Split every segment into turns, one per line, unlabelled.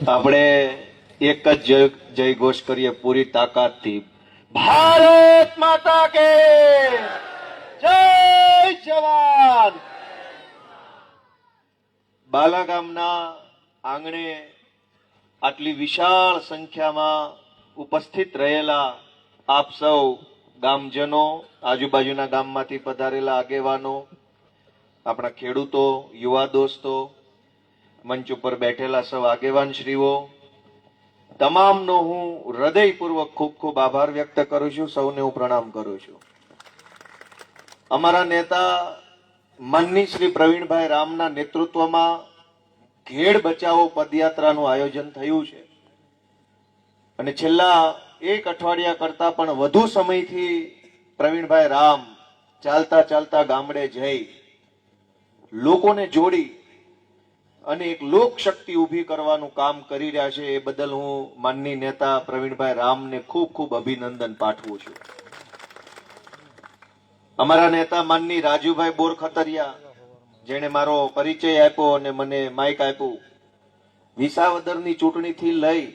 આપણે એક જ જય ઘોષ કરીએ પૂરી તાકાતથી, ભારત માતા કે જય જવાન. બાલા ગામના આંગણે આટલી વિશાળ સંખ્યામાં ઉપસ્થિત રહેલા આપ સૌ ગામજનો, આજુબાજુના ગામમાંથી પધારેલા આગેવાનો, આપણા ખેડૂતો, યુવા દોસ્તો, મંચ ઉપર બેઠેલા સૌ આગેવાન શ્રીઓ, તમામનો હું હૃદયપૂર્વક ખૂબ ખૂબ આભાર વ્યક્ત કરું છું. સૌને હું પ્રણામ કરું છું. અમારા નેતા માનનીય શ્રી પ્રવીણભાઈ રામના નેતૃત્વમાં ઘેડ બચાવો પદયાત્રાનું આયોજન થયું છે અને છેલ્લા એક અઠવાડિયા કરતા પણ વધુ સમયથી પ્રવીણભાઈ રામ ચાલતા ચાલતા ગામડે જઈ લોકોને જોડી અને એક લોક શક્તિ ઊભી કરવાનું કામ કરી રહ્યા છે. એ બદલ હું માનનીય નેતા પ્રવીણભાઈ રામને ખૂબ ખૂબ અભિનંદન પાઠવું છું. અમારા નેતા માનનીય રાજુભાઈ બોરખતરિયા, જેણે મારો પરિચય આપ્યો અને મને માઇક આપ્યું, વિસાવદરની ચૂંટણીથી લઈ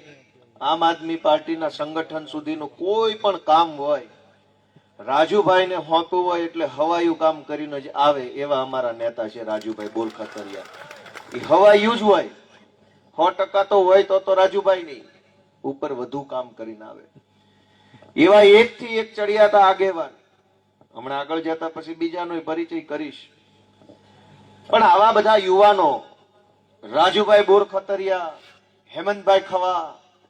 આમ આદમી પાર્ટીના સંગઠન સુધીનું કોઈ પણ કામ હોય, રાજુભાઈને સોંપ્યું હોય એટલે હવાયું કામ કરીને જ આવે એવા અમારા નેતા છે રાજુભાઈ બોરખતરિયા. એ હવાયું જ હોય, 100% તો હોય તો રાજુભાઈ નહીં, ઉપર વધુ કામ કરીને આવે એવા એકથી એક ચડિયાતા આગેવાન. હમણાં આગળ જતા પછી બીજાનો પરિચય કરીશ, પણ આવા બધા યુવાનો, રાજુભાઈ બોરખતરિયા, હેમંતભાઈ ખવા,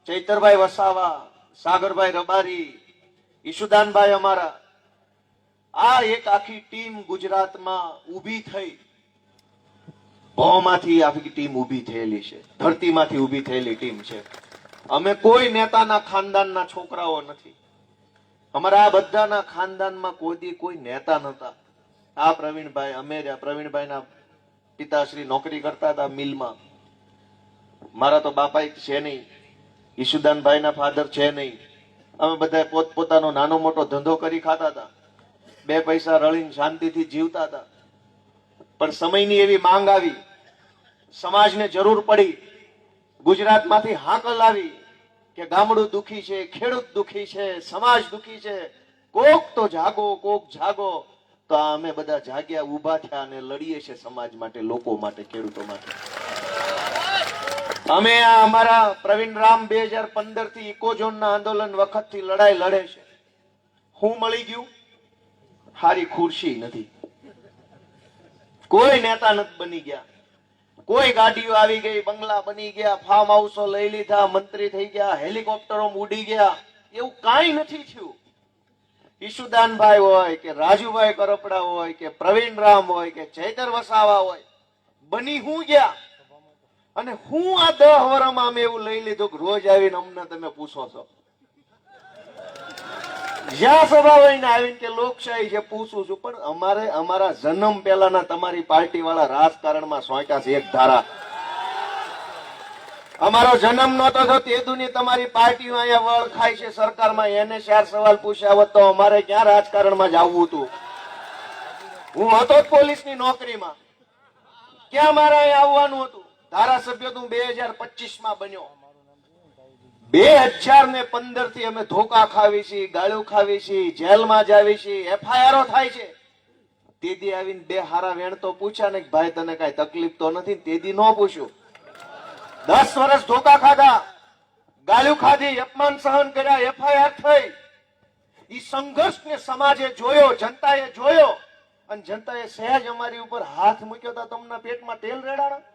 ચૈતરભાઈ વસાવા, સાગરભાઈ રબારી, ઈશુદાનભાઈ, અમારા આ એક આખી ટીમ ગુજરાતમાં ઊભી થઈ, ભોમાંથી આખી ટીમ ઊભી થયેલી છે, ધરતીમાંથી ઊભી થયેલી ટીમ છે. અમે કોઈ નેતાના ખાનદાનના છોકરાઓ નથી. અમારા આ બધાના ખાનદાનમાં કોઈ નેતા નતા. આ પ્રવીણભાઈ, અમે પ્રવીણભાઈના પિતાશ્રી નોકરી કરતા હતા મિલમાં. મારા તો બાપા છે નહીં, ઈશુદાનભાઈના ફાધર છે નહીં. અમે બધા પોતપોતાનો નાનો મોટો ધંધો કરી ખાતા હતા, 2 પૈસા રળીને શાંતિથી જીવતા હતા. પણ સમયની એવી માંગ આવી, સમાજને જરૂર પડી, ગુજરાતમાંથી હાકલ આવી કે ગામડું દુખી છે, ખેડૂત દુખી છે, સમાજ દુખી છે, કોક તો જાગો, કોક જાગો. તો અમે બધા જાગ્યા, ઉભા થયા અને લડીએ છીએ સમાજ માટે, લોકો માટે, ખેડૂતો માટે. અમે અમારા પ્રવીણ રામ 2015 થી ઇકોઝોનના આંદોલન વખતથી લડાઈ લડે છે. હું મળી ગયું, હારી ખુરશી નથી, કોઈ નેતા નથી બની ગયા, કોઈ ગાડીઓ આવી ગઈ, બંગલા બની ગયા, ફાર્મ હાઉસો લઈ લીધા, મંત્રી થઈ ગયા, હેલિકોપ્ટરો ઉડી ગયા, એવું કાંઈ નથી થયું. ઈશુદાનભાઈ હોય કે રાજુભાઈ કરપડા હોય કે પ્રવીણ રામ હોય કે ચૈતર વસાવા હોય, બની હું ગયા. અને હું આ 10 વર્ષમાં અમે એવું લઈ લીધું કે રોજ આવીને અમને તમે પૂછો છો, જ્યાં સભા હોય ને આવીને કે લોકશાહી છે પૂછું છું. પણ અમારે અમારા જન્મ પહેલાના તમારી પાર્ટી વાળા રાજકારણમાં સોંટ્યા છે એક ધારા. અમારો જન્મ નહોતો તો તે દુની તમારી પાર્ટીઓ અહીંયા વળ ખાય છે સરકારમાં. એને 4 સવાલ પૂછ્યા હોત તો અમારે ક્યાં રાજકારણમાં જ આવવું હતું? હું હતો જ પોલીસની નોકરીમાં, ક્યાં મારે અહીંયા આવવાનું હતું? ધારાસભ્ય તો 2025માં બન્યો. 2015 થી અમે ધોકા ખાવી છીએ, ગાળ્યું ખાવી છીએ, જેલમાં જાવી છીએ, એફઆઈઆર થાય છે. તેદી આવીને 2 હારા વેણ તો પૂછ્યા ને ભાઈ તને કઈ તકલીફ તો નથી? તેદી ન પૂછ્યું. 10 વર્ષ ધોકા ખાધા, ગાળ્યું ખાધી, અપમાન સહન કર્યા, એફઆઈઆર થઈ. એ સંઘર્ષને સમાજે જોયો, જનતાએ જોયો, અને જનતાએ સહેજ અમારી ઉપર હાથ મૂક્યો તો તમને પેટમાં તેલ રેડાણા.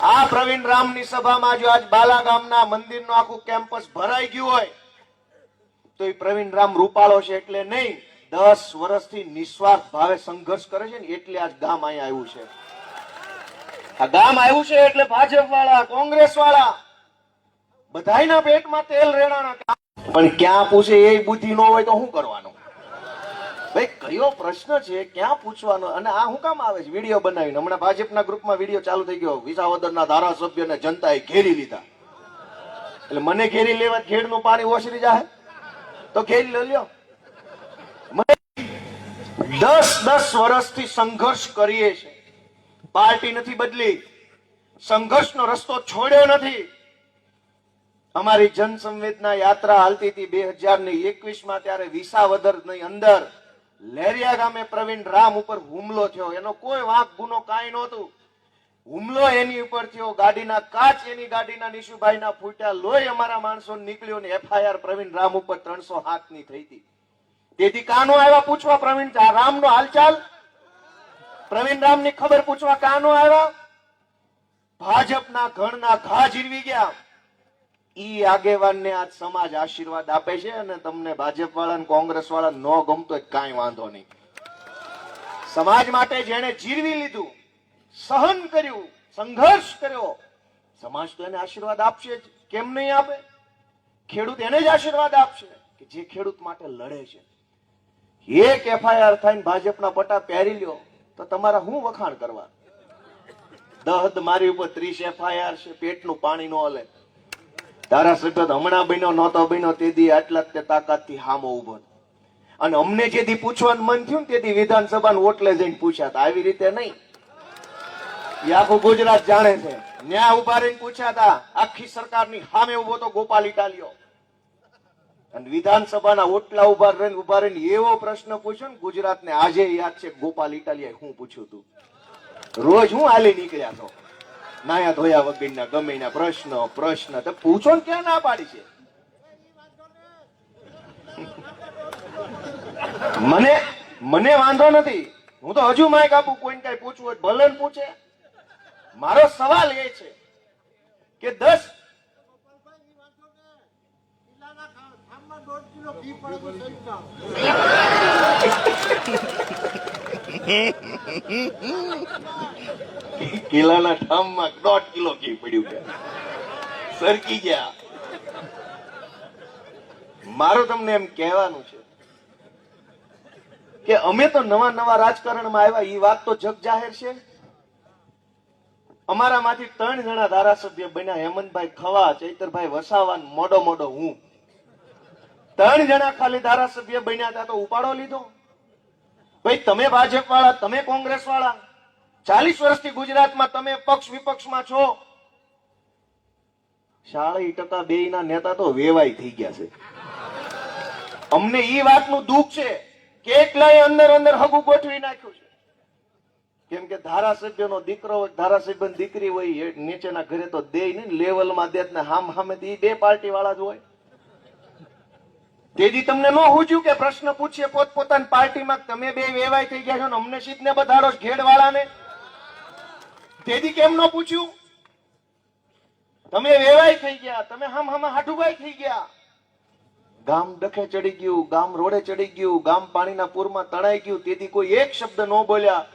આ પ્રવીણ રામની સભામાં જો આજ બાલા ગામના મંદિરનું આખું કેમ્પસ ભરાઈ ગયું હોય તો એ પ્રવીણ રામ રૂપાળો છે એટલે નહીં, 10 વર્ષથી નિસ્વાર્થ ભાવે સંઘર્ષ કરે છે ને એટલે આજ ગામ અહીંયા આવ્યું છે. આ ગામ આવ્યું છે એટલે ભાજપ વાળા, કોંગ્રેસ વાળા બધાયના પેટમાં તેલ રેડાણા. પણ ક્યાં પૂછે એ બુદ્ધિ ન હોય તો શું કરવાનું? ભાઈ કયો પ્રશ્ન છે, ક્યાં પૂછવાનો? અને આ હું કામ આવે છે વિડીયો બનાવીને? હમણાં ભાજપના ગ્રુપમાં વિડીયો ચાલુ થઈ ગયો, વિસાવદરના ધારાસભ્યને જનતાએ ઘેરી લીધા. એટલે મને ઘેરી લેવા ખેડનું પાણી ઓસરી જાય તો ઘેરી લ્યો. 10 વર્ષથી સંઘર્ષ કરીએ છે, પાર્ટી નથી બદલી, સંઘર્ષનો રસ્તો છોડ્યો નથી. અમારી જનસંવેદના યાત્રા હાલતી હતી 2021માં, ત્યારે વિસાવદરની અંદર લેરિયા ગામે પ્રવીણ રામ ઉપર હુમલો થયો. એનો કોઈ વાંક ગુનો કાંઈ નહોતું. હુમલો એની ઉપર થયો, ગાડીના કાચ એની ગાડીના નિશુભાઈના ફૂટ્યા, લોહી અમારા માણસો નીકળ્યો ને FIR પ્રવીણ રામ ઉપર 307 ની થઈ હતી. તેથી કાનો આવ્યા પૂછવા પ્રવીણ રામનો હાલચાલ, પ્રવીણ રામની ખબર પૂછવા કાનો આવ્યા. ભાજપના ઘણના ઘા જીરવી ગયા. ઈ આગેવાનને આજ સમાજ આશીર્વાદ આપે છે. અને તમને ભાજપ વાળા કોંગ્રેસ વાળા ન ગમતો કાંઈ વાંધો નહીં. સમાજ માટે જેને જીરવી લીધું, સહન કર્યું, સંઘર્ષ કર્યો, સમાજ તો એને આશીર્વાદ આપશે જ. કેમ નહીં આપે? ખેડૂત એને જ આશીર્વાદ આપશે કે જે ખેડૂત માટે લડે છે. એક FIR થઈને ભાજપના પટ્ટા પહેરી લ્યો તો તમારા શું વખાણ કરવા? દહદ મારી ઉપર 30 FIR છે, પેટનું પાણી નો હલે. ધારાસભ્ય હમણાં બન્યો નહોતો બન્યો તેદી આટલા તે તાકાતથી હામો ઉભો. અને અમને જેથી પૂછવાનું મન થયું ને તેથી વિધાનસભાના ઓટલે જઈને પૂછ્યા હતા. આવી રીતે નહીં, એ આખું ગુજરાત જાણે છે. ન્યા ઉભા રહીને પૂછ્યા હતા, આખી સરકારની સામે ઉભો તો ગોપાલ ઇટાલિયો. અને વિધાનસભાના ઓટલા ઉભા રહીને એવો પ્રશ્ન પૂછ્યો ને ગુજરાતને આજે યાદ છે. ગોપાલ ઇટાલિયાએ શું પૂછ્યું હતું? રોજ હું હાલી નીકળ્યા છો નાયા ધોયા વગરના ગમે ના પ્રશ્ન તો પૂછો ને, ક્યાં ના પાડી છે? મને વાંધો નથી, હું તો હજુ માઇક આપું. કોઈને કઈ પૂછવું હોય ભલે ને પૂછે. મારો સવાલ એ છે કે 10 કિલ્લાના ઠામમાં 1.5 કિલો ઘી પડ્યું કે સરકી ગયા. મારું તમને એમ કહેવાનું છે કે અમે તો નવા રાજકારણમાં આવ્યા, એ વાત તો જગ જાહેર છે. અમારામાંથી 3 જણા ધારાસભ્ય બન્યા. હેમંતભાઈ ખવા, ચૈતરભાઈ વસાવા, મોડો હું. 3 જણા ખાલી ધારાસભ્ય બન્યા હતા તો ઉપાડો લીધો. ભાઈ તમે ભાજપ વાળા, તમે કોંગ્રેસ વાળા, 40 વર્ષથી ગુજરાતમાં તમે પક્ષ વિપક્ષમાં છો. 40% બેયના નેતા તો વેવાઈ થઈ ગયા છે. અમને ઈ વાતનું દુઃખ છે કે એકલાય અંદર હગું ગોઠવી નાખ્યું છે. કેમ કે ધારાસભ્યનો દીકરો હોય, ધારાસભ્યની દીકરી હોય, નીચેના ઘરે તો દે નહીં, લેવલમાં દે ને હામે બે પાર્ટી વાળા જ હોય. તેથી તમને ન હુજ્યું કે પ્રશ્ન પૂછીએ પોતપોતાની પાર્ટીમાં, તમે બે વેવાઈ થઈ ગયા છો ને અમને સીધને બધાડો ઘેડ વાળાને. તેથી કેમ ન પૂછ્યું? તમે વેવાઈ થઈ ગયા, તમે હામાં હાઠુભાઈ થઈ ગયા. ગામ ડખે ચડી ગયું, ગામ રોડે ચડી ગયું, ગામ પાણીના પૂરમાં તણાઈ ગયું. તેથી કોઈ એક શબ્દ ન બોલ્યા.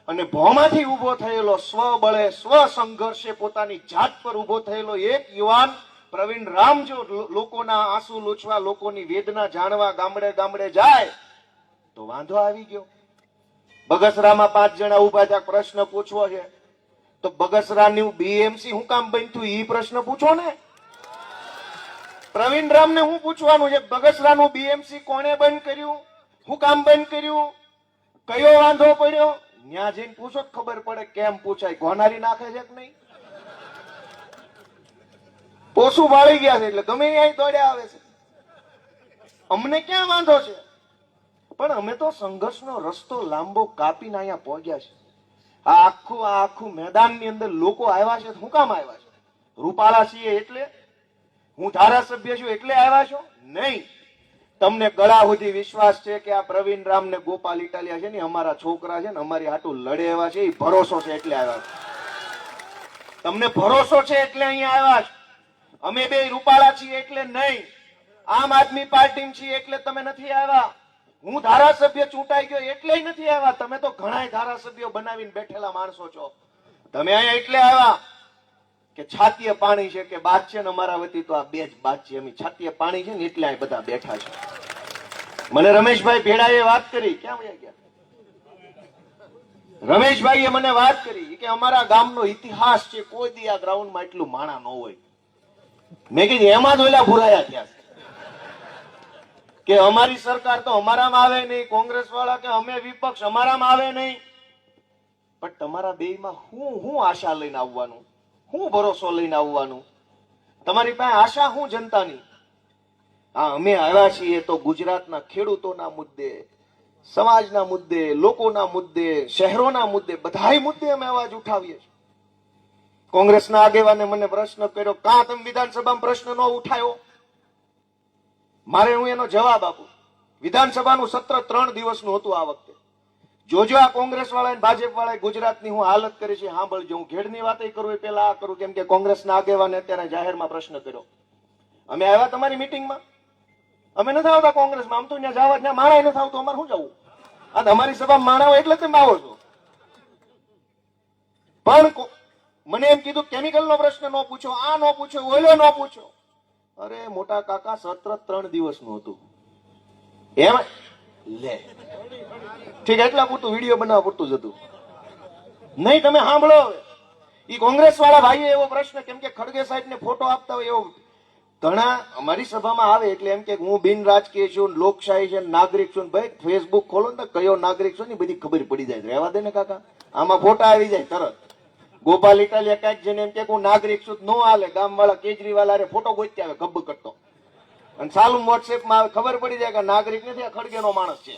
અને ભોમાંથી ઉભો થયેલો, સ્વબળે સ્વ સંઘર્ષે પોતાની જાત પર ઉભો થયેલો એક યુવાન પ્રવીણ રામ જો લોકોના આંસુ લૂછવા, લોકોની વેદના જાણવા ગામડે જાય તો વાંધો આવી ગયો. બગસરામાં 5 જણા ઉભા થયા, પ્રશ્ન પૂછવો છે તો બગસરાનું BMC શું કામ બન્યું એ પ્રશ્ન પૂછો ને. પ્રવીણ રામને શું પૂછવાનું છે? બગસરાનું BMC કોણે બંધ કર્યું, શું કામ બંધ કર્યું, કયો વાંધો પડ્યો? ન્યા જઈને પૂછો જ ખબર પડે કેમ પૂછાય. ગોનારી નાખે છે કે નહીં? પોસું વાળી ગયા છે એટલે ગમે અહીં દોડ્યા આવે છે. અમને ક્યાં વાંધો છે? પણ અમે તો સંઘર્ષનો રસ્તો લાંબો કાપીને અહીંયા પહોંચ્યા છે. આ આખું મેદાનની અંદર લોકો આવ્યા છે. શું કામ આવ્યા છે? રૂપાલા છીએ એટલે, હું ધારાસભ્ય છું એટલે આવ્યા છો? નહીં. તમને ગળા સુધી વિશ્વાસ છે કે આ પ્રવીણ રામ ને ગોપાલ ઇટાલિયા છે ને અમારા છોકરા છે ને અમારી હાટું લડે એવા છે, એ ભરોસો છે એટલે આવ્યા છે. તમને ભરોસો છે એટલે અહીંયા આવ્યા છે. અમે બે રૂપાળા છીએ એટલે નહીં, આમ આદમી પાર્ટી છીએ એટલે તમે નથી આવ્યા. હું ધારાસભ્ય ચૂંટાઈ ગયો એટલે નથી આવ્યા. તમે તો ઘણા ધારાસભ્યો બનાવીને બેઠેલા માણસો છો. તમે અહીંયા એટલે આવ્યા કે છાતીએ પાણી છે કે બાદ છે ને અમારા વતી તો આ બે જ બાદ છે. અમે છાતીએ પાણી છે ને એટલે અહીં બધા બેઠા છે. મને રમેશભાઈ ભેડાએ વાત કરી, ક્યાં વયા ગયા? રમેશભાઈએ મને વાત કરી કે અમારા ગામનો ઇતિહાસ છે, કોઈ દી આ ગ્રાઉન્ડમાં એટલું માણા ન હોય. મેં કીધું એમાં જ ઓલા ભૂરાયા થયા કે અમારી સરકાર તો અમારામાં આવે નહીં, કોંગ્રેસ વાળા કે અમે વિપક્ષ અમારામાં આવે નહીં. પણ તમારા બેયમાં હું આશા લઈને આવવાનું? હું ભરોસો લઈને આવવાનું? તમારી પાસે આશા હું જનતાની? હા, અમે આવ્યા છીએ તો ગુજરાતના ખેડૂતોના મુદ્દે, સમાજના મુદ્દે, લોકોના મુદ્દે, શહેરોના મુદ્દે, બધાય મુદ્દે અમે અવાજ ઉઠાવીએ છીએ. કોંગ્રેસના આગેવાને મને પ્રશ્ન કર્યો, કાં તમે વિધાનસભામાં પ્રશ્ન ન ઉઠાયો? મારે હું એનો જવાબ આપું. વિધાનસભાનું સત્ર 3 દિવસનું હતું આ વખતે. જોજો આ કોંગ્રેસ વાળા ભાજપ વાળા ગુજરાતની હું હાલત કરી છે, સાંભળજો. હું ઘેડની વાત કરું એ પેલા આ કરું, કેમ કે કોંગ્રેસના આગેવાને અત્યારે જાહેરમાં પ્રશ્ન કર્યો. અમે આવ્યા તમારી મિટિંગમાં? અમે નથી આવતા કોંગ્રેસમાં. આમ તો ત્યાં જવા ત્યાં માણા નથી આવતું, અમારે શું જવું? આ તમારી સભામાં માણા હોય એટલે તમે આવો છો. પણ મને એમ કીધું કેમિકલ નો પ્રશ્ન ન પૂછો, આ ન પૂછો, ઓલો ન પૂછો. અરે મોટા કાકા, સત્ર 3 દિવસનું હતું. એમ લે ઠીક, એટલા પૂરતું વિડીયો બનાવવા પૂરતું જ હતું. નહીં, તમે સાંભળો. એ કોંગ્રેસ વાળા ભાઈએ એવો પ્રશ્ન, કેમ કે ખડગે સાહેબ ને ફોટો આપતા હોય એવો ઘણા અમારી સભામાં આવે એટલે એમ કે હું બિન રાજકીય છું, લોકશાહી છે, નાગરિક છું. ભાઈ ફેસબુક ખોલો ને તો કયો નાગરિક છો ને બધી ખબર પડી જાય. રહેવા દે ને કાકા, આમાં ફોટા આવી જાય તરત. ગોપાલ ઇટાલિયા કઈક જઈને એમ કે હું નાગરિક છું, નો હાલે. ગામ વાળા કેજરીવાલ આરે ફોટો ગોતી આવે ગબ્બ કરતો, અને ચાલુ વોટ્સએપમાં આવે, ખબર પડી જાય કે નાગરિક નથી, આ ખડગેનો માણસ છે.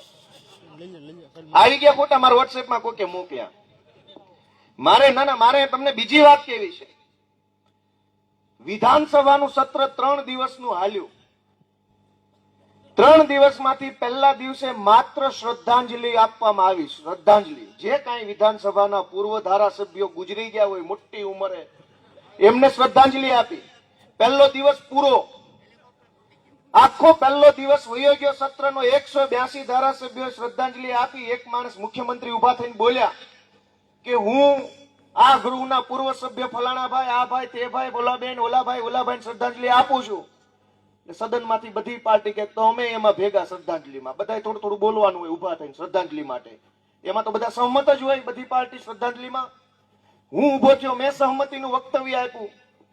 આવી ગયા ફોટા મારા વોટ્સએપમાં કોકે મોકલ્યા. મારે તમને બીજી વાત કેવી છે. વિધાનસભાનું સત્ર 3 દિવસનું હાલ્યું. 3 દિવસમાંથી પહેલા દિવસે માત્ર શ્રદ્ધાંજલિ આપવામાં આવી. શ્રદ્ધાંજલિ, જે કાંઈ વિધાનસભાના પૂર્વ ધારાસભ્યો ગુજરી ગયા હોય મોટી ઉંમરે, એમને શ્રદ્ધાંજલિ આપી. પહેલો દિવસ પૂરો, આખો પહેલો દિવસ વયો ગયો. સત્રનો 182 ધારાસભ્યો શ્રદ્ધાંજલિ આપી. એક માણસ મુખ્યમંત્રી ઉભા થઈને બોલ્યા કે હું આ ગૃહના પૂર્વ સભ્ય ફલાણા ભાઈ, આ ભાઈ, તે ભાઈ, ઓલાબેન, ઓલાભાઈ શ્રદ્ધાંજલિ આપું છું. સદનમાંથી બધી પાર્ટી કે તો અમે એમાં ભેગા શ્રદ્ધાંજલિમાં. બધાય થોડું થોડું બોલવાનું હોય ઉભા થઈને શ્રદ્ધાંજલિ માટે. એમાં તો બધા સહમત જ હોય બધી પાર્ટી શ્રદ્ધાંજલિમાં. હું ઉભો થયો, મેં સહમતિનું વક્તવ્ય આપ્યું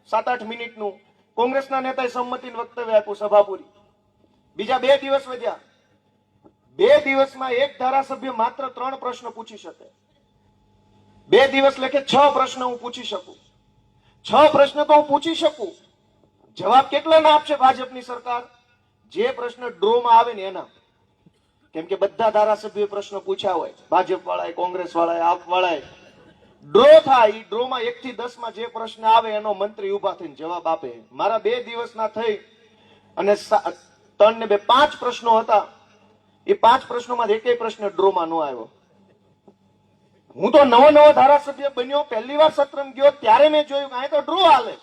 7-8 મિનિટનું. કોંગ્રેસના નેતાએ સંમતિનું વક્તવ્ય આપ્યું, સભા પૂરી. બીજા 2 દિવસ વધ્યા. 2 દિવસમાં એક ધારાસભ્ય માત્ર 3 પ્રશ્ન પૂછી શકે. 2 દિવસ લેખે 6 પ્રશ્ન હું પૂછી શકું. 6 પ્રશ્ન તો હું પૂછી શકું. જવાબ કેટલા ના આપશે ભાજપની સરકાર? જે પ્રશ્ન ડ્રોમાં આવે ને એના. કેમ કે બધા ધારાસભ્યોએ પ્રશ્ન પૂછ્યા હોય, ભાજપ વાળાએ, કોંગ્રેસ વાળાએ, આપ વાળાએ. ડ્રો થાય, એ ડ્રોમાં 1 થી 10 માં જે પ્રશ્ન આવે એનો મંત્રી ઉભા થઈને જવાબ આપે. મારા 2 દિવસના થઈ અને 3 ને 2 5 પ્રશ્નો હતા. એ 5 પ્રશ્નોમાં એકેય પ્રશ્ન ડ્રોમાં ન આવ્યો. હું તો નવો ધારાસભ્ય બન્યો, પહેલી વાર સત્રમ ગયો, ત્યારે મેં જોયું કે આ તો ડ્રો હાલે.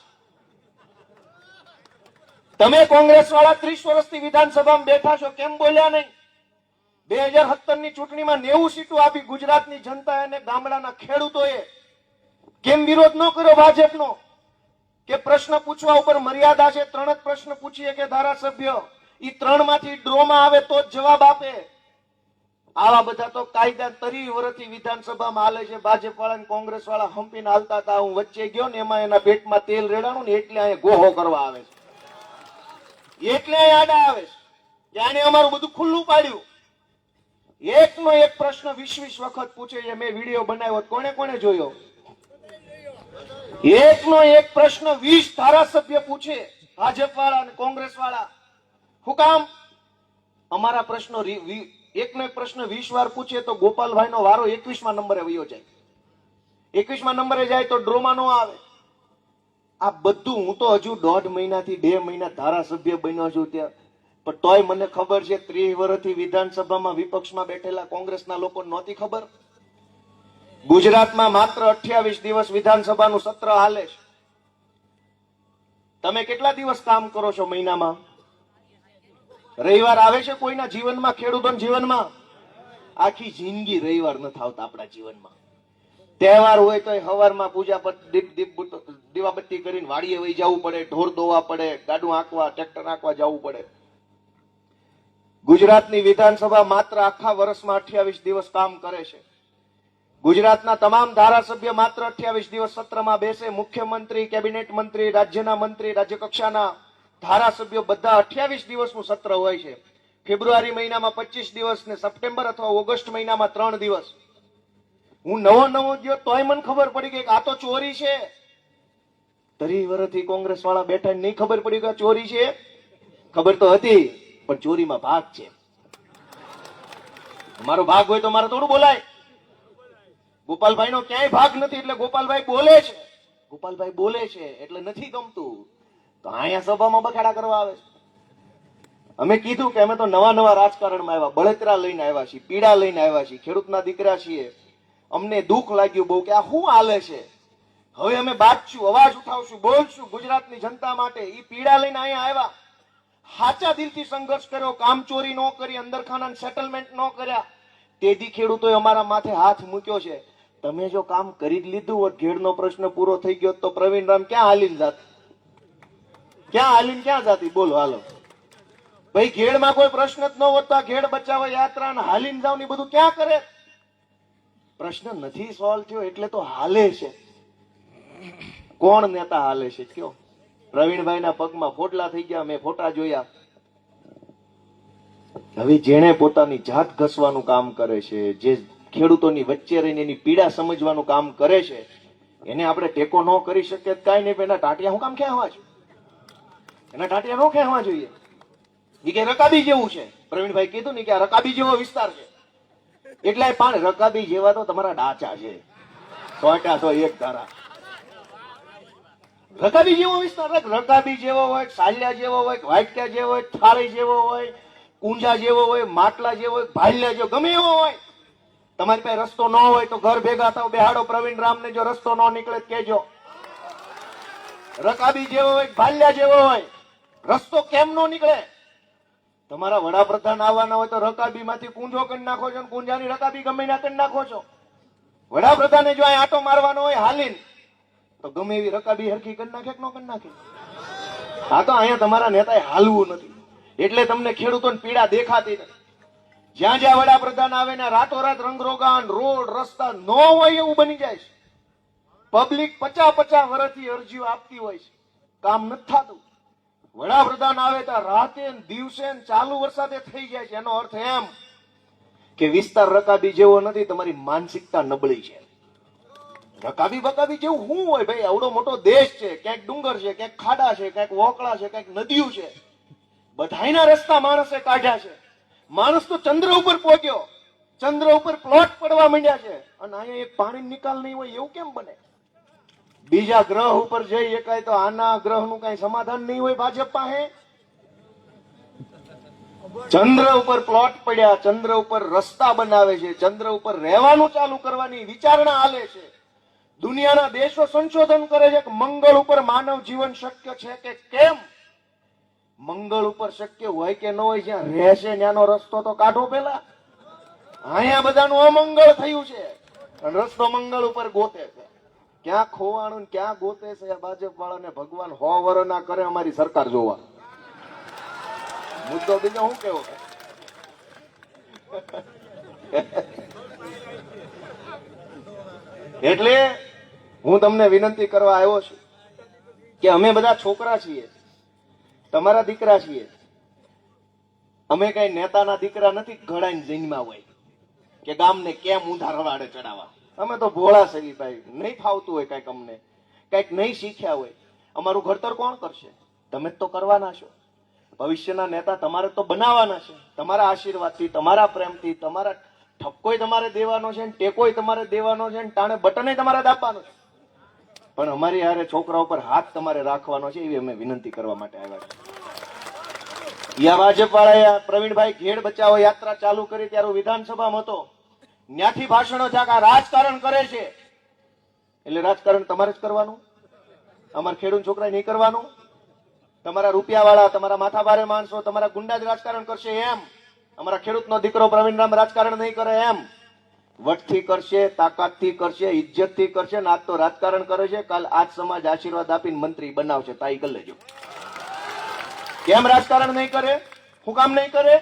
તમે કોંગ્રેસ વાળા 30 વર્ષથી વિધાનસભામાં બેઠા છો, કેમ બોલ્યા નહીં? 2017 ની ચૂંટણીમાં 90 સીટો આપી ગુજરાતની જનતા અને ગામડાના ખેડૂતોએ. કેમ વિરોધ ન કર્યો ભાજપનો? કે પ્રશ્ન પૂછવા ઉપર મર્યાદા છે, 3 જ પ્રશ્ન પૂછીએ કે ધારાસભ્ય, એ 3 માંથી ડ્રોમાં આવે તો જ જવાબ આપે. આવા બધા તો કાયદા 30 વર્ષથી વિધાનસભામાં હાલે છે. ભાજપ વાળા અને કોંગ્રેસ વાળા હંપીને હાલતા હતા. હું વચ્ચે ગયો ને એમાં એના પેટમાં તેલ રેડાણું ને એટલે અહીંયા ગોહો કરવા આવે છે, એટલે અહીંયા આડા આવે છે. જાણે અમારું બધું ખુલ્લું પાડ્યું. એકનો એક પ્રશ્ન 20 વખત પૂછે છે. મેં વિડીયો બનાવ્યો, કોને કોને જોયો? એકનો એક પ્રશ્ન 20 ધારાસભ્ય પૂછે, ભાજપ વાળા અને કોંગ્રેસ વાળા. શું કામ? અમારા પ્રશ્નો એકનો એક પ્રશ્ન 20 વાર પૂછે તો ગોપાલભાઈ નો વારો 21માં નંબરે વયો જાય. 21માં નંબરે જાય તો ડ્રોમાં નો આવે. આ બધું હું તો હજુ 1.5 મહિનાથી 2 મહિના ધારાસભ્ય બન્યો છું ત્યાં, પણ તોય મને ખબર છે 30 વર્ષથી વિધાનસભામાં વિપક્ષમાં બેઠેલા કોંગ્રેસના લોકો નહોતી ખબર. ગુજરાતમાં માત્ર 28 દિવસ વિધાનસભાનું સત્ર હાલે છે. તમે કેટલા દિવસ કામ કરો છો મહિનામાં? રવિવાર આવે છે કોઈના જીવનમાં, ખેડૂતોના જીવનમાં? આખી જિંદગી રવિવાર નથી આવતા આપણા જીવનમાં. તહેવાર હોય તો સવારમાં પૂજા દીવાબત્તી કરીને વાડીએ વહી જવું પડે, ઢોર દોવા પડે, ગાડું હાંકવા, ટ્રેક્ટર હાંકવા જવું પડે. ગુજરાતની વિધાનસભા માત્ર આખા વર્ષમાં 28 દિવસ કામ કરે છે. ગુજરાતના તમામ ધારાસભ્ય માત્ર 28 દિવસ સત્રમાં બેસે. મુખ્યમંત્રી, કેબિનેટ મંત્રી, રાજ્યના મંત્રી, રાજ્ય કક્ષાના ધારાસભ્યો બધા 28 દિવસનું સત્ર હોય છે. ફેબ્રુઆરી મહિનામાં 25 દિવસ ને સપ્ટેમ્બર અથવા ઓગસ્ટ મહિનામાં 3 દિવસ. હું નવો ગયો તોય મને ખબર પડી ગઈ કે આ તો ચોરી છે. 30 વર્ષથી કોંગ્રેસ વાળા બેઠા નહીં ખબર પડી કે આ ચોરી છે? ખબર તો હતી, પણ ચોરીમાં ભાગ છે. મારો ભાગ હોય તો મારે થોડું બોલાય. ગોપાલભાઈ નો ક્યાંય ભાગ નથી એટલે ગોપાલભાઈ બોલે છે. ગોપાલભાઈ બોલે છે એટલે નથી ગમતું તો અહીંયા સભામાં બખાડા કરવા આવે છે. અમે કીધું કે અમે તો નવા નવા રાજકારણમાં આવ્યા, બળતરા લઈને આવ્યા છીએ, પીડા લઈને આવ્યા છીએ, ખેડૂતના દીકરા છીએ. અમને દુઃખ લાગ્યું બહુ કે આ શું હાલે છે. હવે અમે બાજશું, અવાજ ઉઠાવશું, બોલશું ગુજરાતની જનતા માટે. એ પીડા લઈને અહીંયા આવ્યા, સાચા દિલથી સંઘર્ષ કર્યો, કામચોરી ન કરી, અંદરખાના સેટલમેન્ટ ન કર્યા. તેથી ખેડૂતોએ અમારા માથે હાથ મૂક્યો છે. તમે જો કામ કરી જ લીધું હોત, ઘેડનો પ્રશ્ન પૂરો થઈ ગયો તો પ્રવીણ રામ ક્યાં હાલીને જાત? ક્યાં જાતી? બોલો હાલો ભાઈ. ઘેડમાં કોઈ પ્રશ્ન જ ન હોત તો આ ઘેડ બચાવો યાત્રા ને હાલીને જાવ ને બધું ક્યાં કરે? પ્રશ્ન નથી સોલ્વ થયો એટલે તો હાલે છે. કોણ નેતા હાલે છે કયો? પ્રવીણભાઈના પગમાં ફોટલા થઈ ગયા, મેં ફોટા જોયા. હવે જેણે પોતાની જાત ઘસવાનું કામ કરે છે, જે ખેડૂતોની વચ્ચે રહીને એની પીડા સમજવાનું કામ કરે છે, એને આપણે ટેકો ન કરી શકીએ કાંઈ નહીં. એના ટાટિયા હું કામ ખેંચવા છે? એના ટાટિયા ન ખેંચવા જોઈએ. એ કે રકાબી જેવું છે. પ્રવીણભાઈ કીધું ને કે આ રકાબી જેવો વિસ્તાર છે. એટલે પણ રકાબી જેવા તો તમારા ડાચા છે, સોટા તો એક ધારા. રકાબી જેવો વિસ્તાર, રકાબી જેવો હોય, સાલિયા જેવો હોય, વાટક્યા જેવો હોય, થાળી જેવો હોય, કુંજા જેવો હોય, માટલા જેવો હોય, ભાલ્યા જેવો, ગમે એવો હોય. તમારી પાસે રસ્તો ન હોય તો ઘર ભેગા થાવ, બેહાડો પ્રવીણ રામને. જો રસ્તો ન નીકળે કેજો. રકાબી જેવો હોય, ભાલ્યા જેવો હોય, રસ્તો કેમ ન નીકળે? તમારા વડાપ્રધાન આવવાના હોય તો રકાબી માંથી કુંજો કરી નાખો છો, કુંજાની રકાબી ગમે ના કરી નાખો છો. વડાપ્રધાને જો આટો મારવાનો હોય હાલીન તો ગમે એવી રકાબી હરખી કરી નાખે કે ન કરી નાખે? હા, તો અહીંયા તમારા નેતાએ હાલવું નથી એટલે તમને ખેડૂતોની પીડા દેખાતી નથી. જ્યાં જ્યાં વડાપ્રધાન આવે ને રાતોરાત રંગરોગાન, રોડ રસ્તા ન હોય એવું બની જાય છે. પબ્લિક 50 વર્ષથી અરજીઓ આપતી હોય છે, કામ નથી થતું. વડાપ્રધાન આવે તો રાતે દિવસે ચાલુ વરસાદે થઈ જાય છે. એનો અર્થ એમ કે વિસ્તાર રકાબી જેવો નથી, તમારી માનસિકતા નબળી છે. રકાબી બકાબી જેવું શું હોય ભાઈ? આવડો મોટો દેશ છે, ક્યાંક ડુંગર છે, ક્યાંક ખાડા છે, ક્યાંક વોકળા છે, ક્યાંક નદીઓ છે. બધાયના રસ્તા માણસે કાઢ્યા છે. માણસ તો ચંદ્ર ઉપર પહોંચ્યો, ચંદ્ર ઉપર પ્લોટ પડવા માંડ્યા છે, અને અહીંયા એક પાણી નિકાલ નહીં હોય એવું કેમ બને? બીજા ગ્રહ ઉપર જઈ એકાય તો આના ગ્રહનું કઈ સમાધાન નહીં હોય ભાજપ પાસે? ચંદ્ર ઉપર પ્લોટ પડ્યા, ચંદ્ર ઉપર રસ્તા બનાવે છે, ચંદ્ર ઉપર રહેવાનું ચાલુ કરવાની વિચારણા હાલે છે. દુનિયાના દેશો સંશોધન કરે છે કે મંગળ ઉપર માનવ જીવન શક્ય છે કે કેમ. મંગળ ઉપર શક્ય હોય કે ન હોય, જ્યાં રહેશે ત્યાંનો રસ્તો તો કાઢો પેલા. અહીંયા બધાનું અમંગળ થયું છે અને રસ્તો મંગળ ઉપર ગોતે છે. ક્યાં ખોવાણું ક્યાં ગોતે છે ભાજપ વાળાને ભગવાન 100 વર્ષ ના કરે અમારી સરકાર જોવા. મુદ્દો બીજો શું કેવો? એટલે હું તમને વિનંતી કરવા આવ્યો છું કે અમે બધા છોકરા છીએ, તમારા દીકરા છીએ. અમે કઈ નેતાના દીકરા નથી ઘડાઈને જન્મ્યા હોય કે ગામને કેમ ઊંધા રવાડે ચડાવવા. અમે તો ભોળા સહી ભાઈ, નહીં ફાવતું હોય કઈક, અમને કઈક નહીં શીખ્યા હોય. અમારું ઘડતર કોણ કરશે? તમે જ તો કરવાના છો. ભવિષ્યના નેતા તમારે તો બનાવવાના છે. તમારા આશીર્વાદથી, તમારા પ્રેમથી, તમારા ઠપકોય તમારે દેવાનો છે, ટેકોય તમારે દેવાનો છે, ટાણે બટને તમારે દાબવાનો છે. પણ અમારી હારે છોકરા ઉપર હાથ તમારે રાખવાનો છે, એવી અમે વિનંતી કરવા માટે આવ્યા છે. યા ભાજપ વાળા પ્રવીણભાઈ ઘેડ બચાવો યાત્રા ચાલુ કરી ત્યારે વિધાનસભામાં હતો, ત્યાંથી ભાષણો થયા રાજકારણ કરે છે. એટલે રાજકારણ તમારે જ કરવાનું, અમારા ખેડૂત છોકરા નહીં કરવાનું. તમારા રૂપિયા વાળા, તમારા માથાભારે માણસો, તમારા ગુંડા જ રાજકારણ કરશે એમ? અમારા ખેડૂતનો દીકરો પ્રવીણ રામ રાજકારણ નહીં કરે એમ? વટથી કરશે, તાકાતથી કરશે, ઇજ્જતથી કરશે. ને આજ તો રાજકારણ કરે છે, કાલ આજ સમાજ આશીર્વાદ આપીને મંત્રી બનાવશે. તાઈ કરી લેજો. કેમ રાજકારણ નહીં કરે? હું કામ નહીં કરે?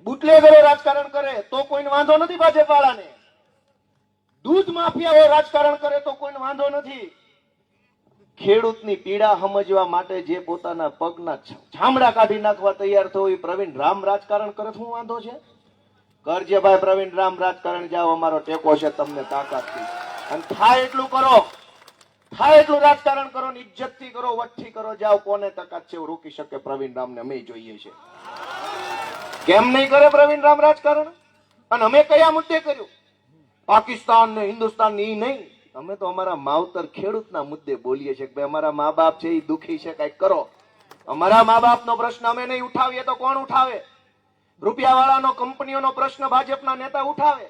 બુટલેગરો રાજકારણ કરે તો કોઈને વાંધો નથી. ભાજપ વાળાને દૂધ માફિયાઓ રાજકારણ કરે તો કોઈને વાંધો નથી. ખેડૂતની પીડા સમજવા માટે જે પોતાના પગના છામડા કાઢી નાખવા તૈયાર થયો એ પ્રવીણ રામ રાજકારણ કરે, શું વાંધો છે? કરજે ભાઈ પ્રવીણ રામ રાજકારણ, જાઓ, અમારો ટેકો છે તમને તાકાતથી. અને થાય એટલું કરો. થાય એટલું રાજકારણ કરો ને ઇજ્જતથી કરો, વટથી કરો, જાઓ. કોને તાકાત છે રોકી શકે પ્રવીણ રામને? અમે જોઈએ છે. કેમ નહીં કરે પ્રવીણ રામ રાજકારણ? અને અમે કયા મુદ્દે કર્યું? પાકિસ્તાન ને હિન્દુસ્તાન ની નહીં. અમે તો અમારા માવતર ખેડૂતના મુદ્દે બોલીએ છીએ કે ભાઈ અમારા મા બાપ છે એ દુખી છે, કઈક કરો. અમારા મા બાપનો પ્રશ્ન અમે નહીં ઉઠાવીએ તો કોણ ઉઠાવે? રૂપિયા વાળાનો, કંપનીઓનો પ્રશ્ન ભાજપના નેતા ઉઠાવે.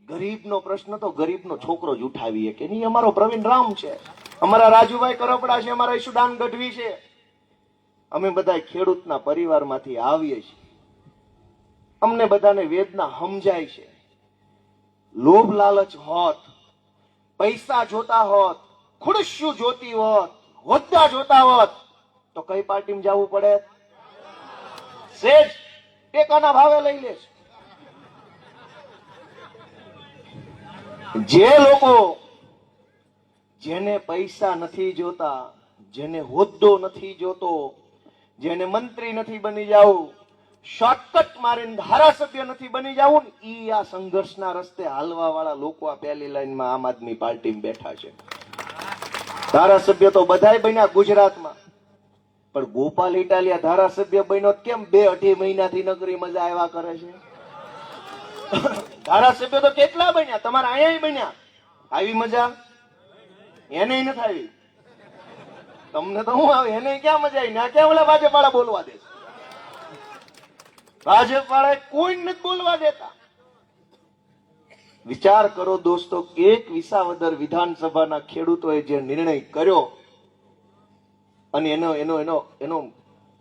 ગરીબનો પ્રશ્ન તો ગરીબનો છોકરો જ ઉઠાવીએ કે નહીં. અમારો પ્રવીણ રામ છે, અમારા રાજુભાઈ કરપડા છે, અમારા ઈશુદાન ગઢવી છે. અમે બધા ખેડૂતના પરિવારમાંથી આવીએ છીએ. અમને બધાને વેદના સમજાય છે. લોભ લાલચ હોત, પૈસા જોતા હોત, ખુરશીઓ જોતી હોત, હોદ્દા જોતા હોત તો કઈ પાર્ટીમાં જવું પડે? સેજ ટેકાના ભાવે લઈ લે છે. જે લોકો જેને પૈસા નથી જોતા, જેને હોદ્દો નથી જોતો, જેને મંત્રી નથી બની જવું, શોર્ટકટ મારીને ધારાસભ્ય નથી બની જવું ને, ઈ આ સંઘર્ષના રસ્તે હાલવા વાળા લોકો આ પહેલી લાઈનમાં આમ આદમી પાર્ટીમાં બેઠા છે. ધારાસભ્ય તો બધાય બન્યા ગુજરાતમાં, પણ ગોપાલ ઇટાલિયા ધારાસભ્ય બન્યો કેમ 2-2.5 મહિનાથી નગરી મજા આવ્યા કરે છે? ધારાસભ્ય તો કેટલા બન્યા, તમારા અહીંયા બન્યા. આવી મજા એને નથી આવી. તમને તો હું આવે, એને ક્યાં મજા આવી? ના ક્યાં ઓલા ભાજપ વાળા બોલવા દે? ભાજપ વાળા કોઈ નથી બોલવા દેતા. વિચાર કરો દોસ્તો, એક વિસાવદર વિધાનસભાના ખેડૂતોએ જે નિર્ણય કર્યો અને એનો એનો એનો એનો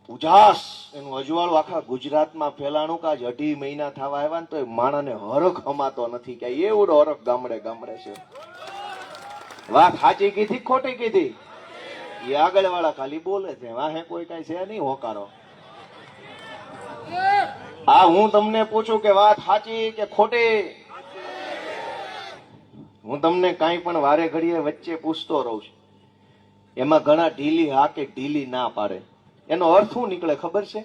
ઉજાસ, એનું અજવાળું આખા ગુજરાતમાં ફેલાણું કે આજ 2.5 મહિના થવા આવ્યા ને તો એ માણસને હરખ હમાતો નથી કે એવડો હરખ ગામડે ગામડે છે. વાત સાચી કીધી ખોટી કીધી એ આગળ વાળા ખાલી બોલે છે, વાહે કોઈ કઈ છે નહીં હોકારો. હા, હું તમને પૂછું કે વાત સાચી કે ખોટી, હું તમને કાંઈ પણ વારે ઘડીએ વચ્ચે પૂછતો રહું છું. એમાં ઘણા ઢીલી હા કે ઢીલી ના પાડે. એનો અર્થ શું નીકળે ખબર છે?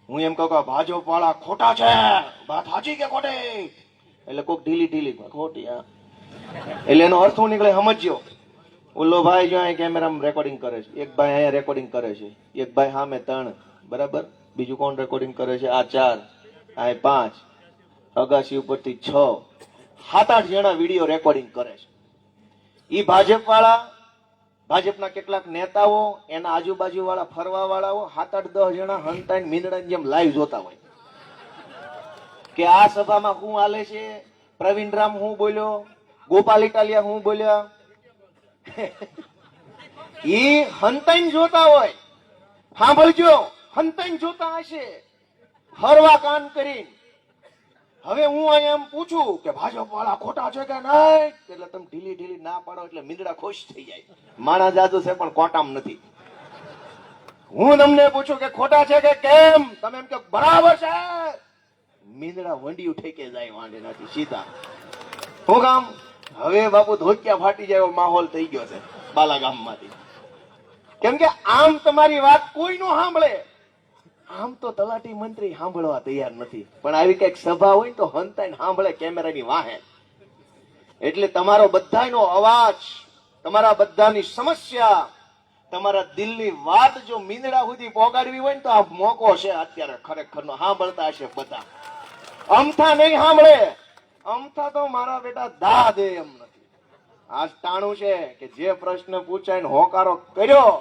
હું એમ કહું કે ભાજપ વાળા ખોટા છે, વાત સાચી કે ખોટી? એટલે કોઈક ઢીલી ઢીલી ખોટી, હા. એટલે એનો અર્થ શું નીકળે સમજ્યો? ઓલો ભાઈ જો અહીં કેમેરામાં રેકોર્ડિંગ કરે છે, એક ભાઈ અહીંયા રેકોર્ડિંગ કરે છે, એક ભાઈ સામે 3, બરાબર. બીજું કોણ રેકોર્ડિંગ કરે છે? આ 4, આ 5, અગાસી ઉપરથી 6, 7-8 જણા વિડીયો રેકોર્ડિંગ કરે છે. ઈ ભાજપ વાળા, ભાજપના કેટલાક નેતાઓ, એના આજુબાજુ વાળા ફરવા વાળાઓ 7-8-10 જણા હંતાઈને મીંદડાની જેમ લાઈવ જોતા હોય કે આ સભામાં શું હાલે છે, પ્રવીણ રામ હું બોલ્યો, ગોપાલ ઇટાલિયા હું બોલ્યા. ઈ હંતાઈને જોતા હોય. સાંભળજો, હંતાઈને જોતા હશે હરવા કાન કરીને. હવે હું અહીંયા એમ પૂછું કે ભાજપ વાળા ખોટા છે કે નહીં, એટલે તમે ઢીલી ઢીલી ના પાડો એટલે મીંદડા ખુશ થઈ જાય. માણસ જાદુ છે પણ કોટામ નથી. હું તમને પૂછું કે ખોટા છે કે કેમ, તમે એમ કે બરાબર છે, મીંદડા વંડિયું ઠેકે જાય વાંડે નથી સીધા. હું કામ? હવે બાપુ ધોતિયા ફાટી જાય એવો માહોલ થઈ ગયો છે બાલાગામમાંથી. કેમ કે આમ તમારી વાત કોઈ નો સાંભળે. આમ તો તલાટી મંત્રી સાંભળવા તૈયાર નથી, પણ આવી કઈક સભા હોય તો હંતાઈને સાંભળે કેમેરાની વાહે. એટલે તમારો બધાનો અવાજ, તમારા બધાની સમસ્યા, તમારા દિલની વાત જો મીંદડા સુધી પહોંચાડવી હોય ને તો આ મોકો છે અત્યારે ખરેખરનો. સાંભળતા હશે બધા, અમથા નહીં સાંભળે. અમથા તો મારા બેટા દા દે એમ નથી. આજ ટાણું છે કે જે પ્રશ્ન પૂછાય ને હોકારો કર્યો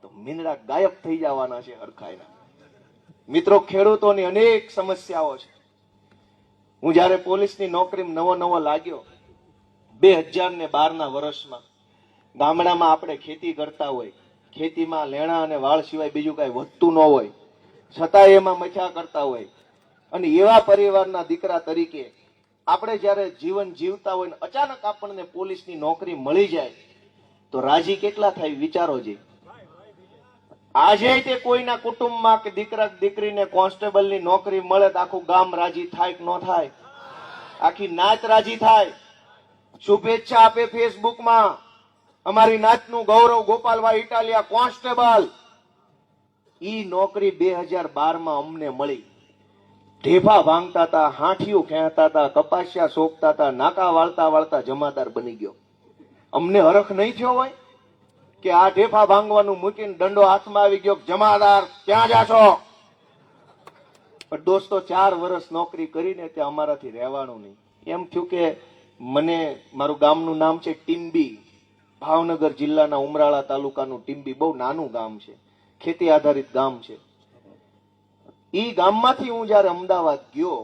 તો મીંદડા ગાયબ થઈ જવાના છે હરખાઈના. મિત્રો, ખેડૂતોની અનેક સમસ્યાઓ છે. હું જયારે પોલીસની નોકરીમાં નવો લાગ્યો 2012ના વર્ષમાં, ગામડામાં આપણે ખેતી કરતા હોય, ખેતીમાં લેણા અને વાળ સિવાય બીજું કઈ વધતું ન હોય, છતાં એમાં મથ્યા કરતા હોય, અને એવા પરિવારના દીકરા તરીકે આપણે જયારે જીવન જીવતા હોય ને અચાનક આપણને પોલીસની નોકરી મળી જાય તો રાજી કેટલા થાય વિચારો જી. આજે તે કોઈના કુટુંબમાં કે દીકરા દીકરીને કોન્સ્ટેબલની નોકરી મળે તો આખું ગામ રાજી થાય કે ન થાય? આખી નાત રાજી થાય, શુભેચ્છા આપે ફેસબુકમાં. અમારી નાતનું ગૌરવ ગોપાલભાઈ ઇટાલિયા કોન્સ્ટેબલ. ઈ નોકરી 2012માં અમને મળી. ઢેફા ભાંગતા હતા, હાંઠિયું ખેંચતા હતા, કપાસિયા સોંપતા હતા, નાકા વાળતા વાળતા જમાદાર બની ગયો. અમને હરખ નહીં થયો હોય કે આ ઢેફા ભાંગવાનું મૂકીને દંડો હાથમાં આવી ગયો, જમાદાર ક્યાં જાશો? પણ દોસ્તો 4 વર્ષ નોકરી કરીને ત્યાં અમારાથી રહેવાનું નહીં. એમ થયું કે મને, મારું ગામનું નામ છે ટીમ્બી, ભાવનગર જિલ્લાના ઉમરાળા તાલુકાનું ટીમ્બી, બહુ નાનું ગામ છે, ખેતી આધારિત ગામ છે. ઈ ગામમાંથી હું જયારે અમદાવાદ ગયો,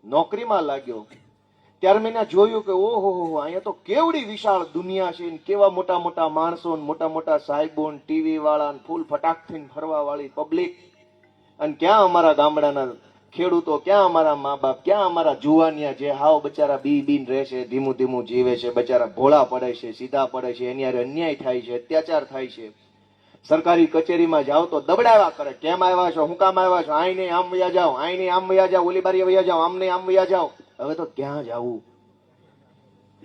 નોકરીમાં લાગ્યો, ત્યારે મેં જોયું કે ઓહો, અહીંયા તો કેવડી વિશાળ દુનિયા છે, કેવા મોટા મોટા માણસો, મોટા મોટા સાહેબો, ટીવી વાળા, ફૂલ ફટાકથી ફરવા વાળી પબ્લિક, અને ક્યાં અમારા ગામડાના ખેડૂતો, ક્યાં અમારા મા બાપ, ક્યાં અમારા જુવાનિયા જે હાવ બચારા બી બીન રહે છે, ધીમું ધીમું જીવે છે, બચારા ભોળા પડે છે, સીધા પડે છે, એની હારે અન્યાય થાય છે, અત્યાચાર થાય છે. સરકારી કચેરીમાં જાઓ તો દબડાવા કરે, કેમ આવ્યા છો, હું કામ આવ્યા છો, આઈ નહીં આમ વયા જાઓ, આઈ નહીં આમ વયા જાઓ, ઓલી બારીએ વયા જાઓ, આમ નહીં આમ વયા જાઓ. હવે તો ક્યાં જવું?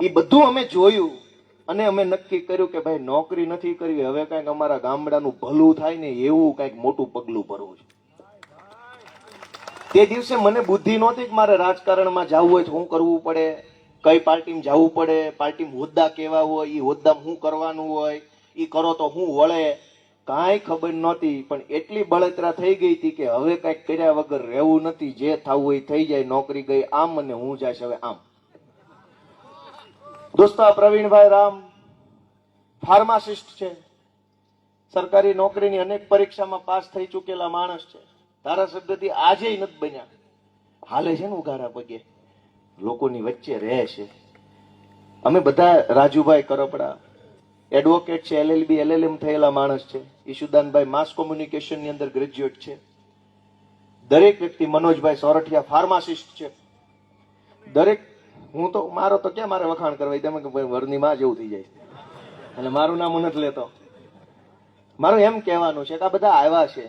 એ બધું અમે જોયું અને અમે નક્કી કર્યું કે ભાઈ નોકરી નથી કરવી, હવે કઈક અમારા ગામડાનું ભલું થાય ને એવું કઈક મોટું પગલું ભરવું છે. તે દિવસે મને બુદ્ધિ નહોતી કે મારે રાજકારણમાં જવું હોય તો શું કરવું પડે, કઈ પાર્ટીમાં જવું પડે, પાર્ટીમાં હોદ્દા કેવા હોય, એ હોદ્દામાં શું કરવાનું હોય, એ કરો તો શું વળે, કાંઈ ખબર નહોતી. પણ એટલી બળતરા થઈ ગઈ હતી કે હવે કઈક કર્યા વગર રહેવું નથી, જે થવું હોય થઈ જાય, નોકરી ગઈ આમ અને હું જઈશ હવે આમ. દોસ્તો, આ પ્રવીણભાઈ રામ ફાર્માસિસ્ટ છે, સરકારી નોકરીની અનેક પરીક્ષામાં પાસ થઈ ચૂકેલા માણસ છે, ધારાસભ્યથી આજે નથી બન્યા, હાલે છે ને ઉઘાડા પગે, લોકોની વચ્ચે રહે છે. અમે બધા, રાજુભાઈ કરપડા એડવોકેટ છે, LLB LLM થયેલા માણસ છે, ઈશુદાનભાઈ માસ કોમ્યુનિકેશન ની અંદર ગ્રેજ્યુએટ છે, દરેક વ્યક્તિ, મનોજભાઈ સોરઠિયા ફાર્માસિસ્ટ છે, દરેક. હું તો, મારો તો ક્યાં મારે વખાણ કરવા, તમે કે વરની માં જેવું થઈ જાય એટલે મારું નામ હું નથી લેતો. મારું એમ કહેવાનું છે કે આ બધા આવ્યા છે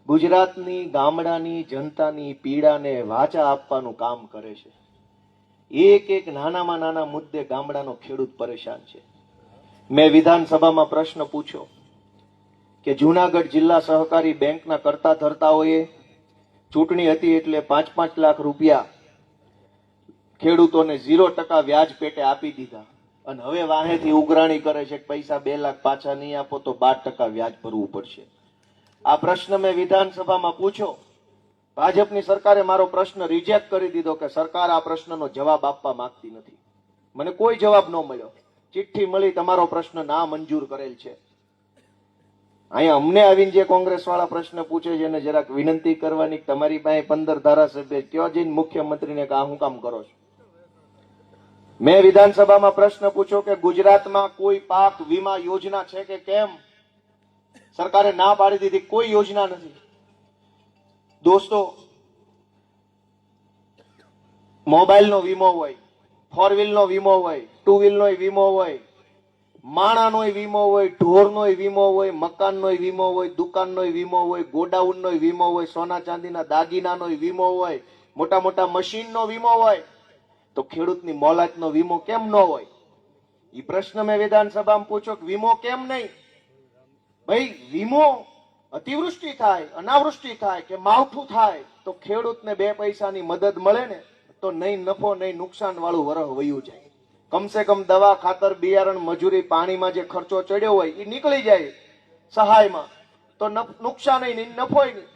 ગુજરાતની ગામડાની જનતાની પીડાને વાચા આપવાનું કામ કરે છે. એક એક નાનામાં નાના મુદ્દે ગામડાનો ખેડૂત પરેશાન છે. મેં વિધાનસભામાં પ્રશ્ન પૂછ્યો કે જુનાગઢ જિલ્લા સહકારી બેંકના કરતા ધરતાઓએ ચૂંટણી હતી એટલે 5-5 લાખ રૂપિયા ખેડૂતોને 0% વ્યાજ પેટે આપી દીધા, અને હવે વાહેથી ઉઘરાણી કરે છે કે પૈસા 2 લાખ પાછા નહીં આપો તો 12% વ્યાજ ભરવું પડશે. આ પ્રશ્ન મેં વિધાનસભામાં પૂછ્યો. ભાજપની સરકારે મારો પ્રશ્ન રિજેક્ટ કરી દીધો કે સરકાર આ પ્રશ્નનો જવાબ આપવા માંગતી નથી. મને કોઈ જવાબ ન મળ્યો. ચિઠ્ઠી મળી, તમારો પ્રશ્ન ના મંજૂર કરેલ છે. અહીંયા અમને આવીને જે કોંગ્રેસ વાળા પ્રશ્ન પૂછે છે એને જરાક વિનંતી કરવાની, તમારી પાસે 15 ધારાસભ્ય, કયો જઈને મુખ્યમંત્રીને કે આ હું કામ કરો છો. મેં વિધાનસભામાં પ્રશ્ન પૂછ્યો કે ગુજરાતમાં કોઈ પાક વીમા યોજના છે કે કેમ? સરકારે ના પાડી દીધી, કોઈ યોજના નથી. દોસ્તો, મોબાઈલનો વીમો હોય, 4 વ્હીલનો વીમો હોય, 2 વ્હીલનો વીમો હોય, માણાનો વીમો હોય, ઢોરનો વીમો હોય, મકાનનો વીમો હોય, દુકાનનો વીમો હોય, ગોડાઉનનો વીમો હોય, સોના ચાંદીના દાગીનાનો વીમો હોય, મોટા મોટા મશીનનો વીમો હોય, તો ખેડૂતની મોલાતનો વીમો કેમ ન હોય? એ પ્રશ્ન મેં વિધાનસભામાં પૂછ્યો કે વીમો કેમ નહીં? ભાઈ, વીમો અતિવૃષ્ટિ થાય, અનાવૃષ્ટિ થાય કે માવઠું થાય તો ખેડૂતને 2 પૈસાની મદદ મળે ને, તો નહીં નફો નહીં નુકસાન વાળું વરહ વયું જાય. કમસે કમ દવા, ખાતર, બિયારણ, મજૂરી, પાણીમાં જે ખર્ચો ચડ્યો હોય એ નીકળી જાય સહાયમાં, તો નુકસાન નહીં, નફો નહીં.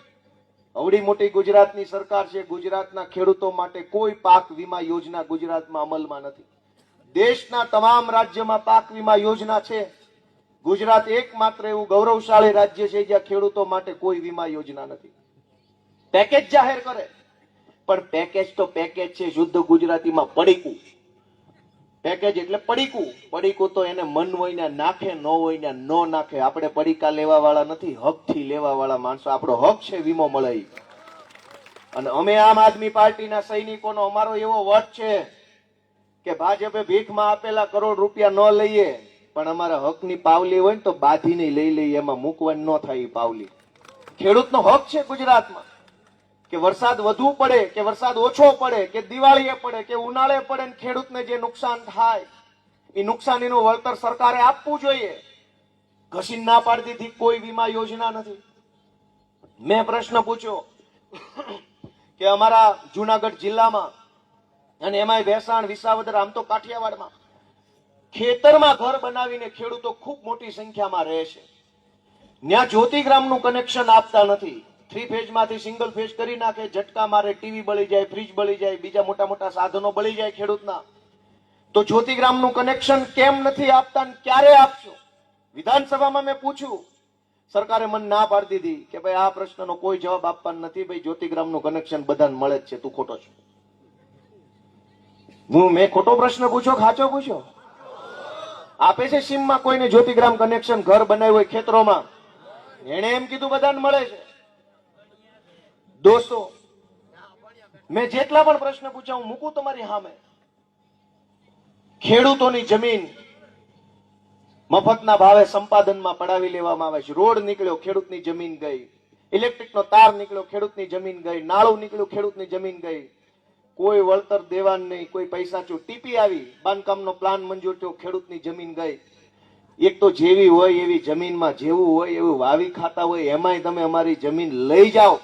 અવડી મોટી ગુજરાતની સરકાર છે, ગુજરાતના ખેડૂતો માટે કોઈ પાક વીમા યોજના ગુજરાતમાં અમલમાં નથી. દેશના તમામ રાજ્યમાં પાક વીમા યોજના છે. ગુજરાત એકમાત્ર એવું ગૌરવશાળી રાજ્ય છે જ્યાં ખેડૂતો માટે કોઈ વીમા યોજના નથી. પેકેજ જાહેર કરે, પણ પેકેજ તો પેકેજ છે, શુદ્ધ ગુજરાતીમાં પડીકું. પેકેજ એટલે પડીકું. પડીકું તો એને મન હોય ને નાખે, ન હોય ને ન નાખે. આપણે પડીકા લેવા વાળા નથી, હકથી લેવા વાળા માણસો. આપણો હક છે વીમો મળે. અને અમે આમ આદમી પાર્ટીના સૈનિકોનો અમારો એવો વટ છે કે ભાજપે ભીખમાં આપેલા કરોડ રૂપિયા ન લઈએ, પણ અમારા હકની પાવલી હોય ને તો બાંધીને લઈ લઈએ, એમાં મૂકવાની ન થાય. પાવલી ખેડૂતનો હક છે ગુજરાતમાં, કે વરસાદ વધુ પડે કે વરસાદ ઓછો પડે, કે દિવાળીએ પડે કે ઉનાળે પડે, ને ખેડૂતને જે નુકસાન થાય એ નુકસાનીનું વળતર સરકારે આપવું જોઈએ. ઘસીને ના પાડી દીધી, કોઈ વીમા યોજના નથી. મેં પ્રશ્ન પૂછ્યો કે અમારા જુનાગઢ જિલ્લામાં, અને એમાંય ભેસાણ, વિસાવદર, આમ તો કાઠિયાવાડમાં ખેતરમાં ઘર બનાવીને ખેડૂતો ખૂબ મોટી સંખ્યામાં રહે છે. ત્યાં જ્યોતિગ્રામનું કનેક્શન આપતા નથી. 3 ફેઝમાંથી સિંગલ ફેઝ કરી નાખે, ઝટકા મારે, ટીવી બળી જાય, ફ્રીજ બળી જાય, બીજા મોટા મોટા સાધનો બળી જાય ખેડૂતના. તો જ્યોતિગ્રામનું કનેક્શન કેમ નથી આપતા ને ક્યારે આપશો? વિધાનસભામાં મેં પૂછ્યું, સરકારે મને ના પાડી દીધી કે ભાઈ આ પ્રશ્નનો કોઈ જવાબ આપવાનો નથી. ભાઈ જ્યોતિગ્રામનું કનેક્શન બધાને મળે જ છે, તું ખોટો છો. મેં ખોટો પ્રશ્ન પૂછ્યો કે સાચો પૂછ્યો? આપે છે સીમમાં કોઈને જ્યોતિગ્રામ કનેક્શન ઘર બનાવ્યું હોય ખેતરોમાં? એને એમ કીધું બધાને મળે છે. દોસ્તો, મેં જેટલા પણ પ્રશ્ન પૂછ્યા હું મૂકું તમારી સામે. ખેડૂતોની જમીન મફતના ભાવે સંપાદનમાં પડાવી લેવામાં આવે છે. રોડ નીકળ્યો, ખેડૂતની જમીન ગઈ. ઇલેક્ટ્રિકનો તાર નીકળ્યો, ખેડૂતની જમીન ગઈ. નાળું નીકળ્યું, ખેડૂતની જમીન ગઈ. કોઈ વળતર દેવાનું નહીં, કોઈ પૈસા ચૂ. ટીપી આવી, બાંધકામનો પ્લાન મંજૂર થયો, ખેડૂતની જમીન ગઈ. એક તો જેવી હોય એવી જમીનમાં જેવું હોય એવું વાવી ખાતા હોય, એમાંય તમે અમારી જમીન લઈ જાઓ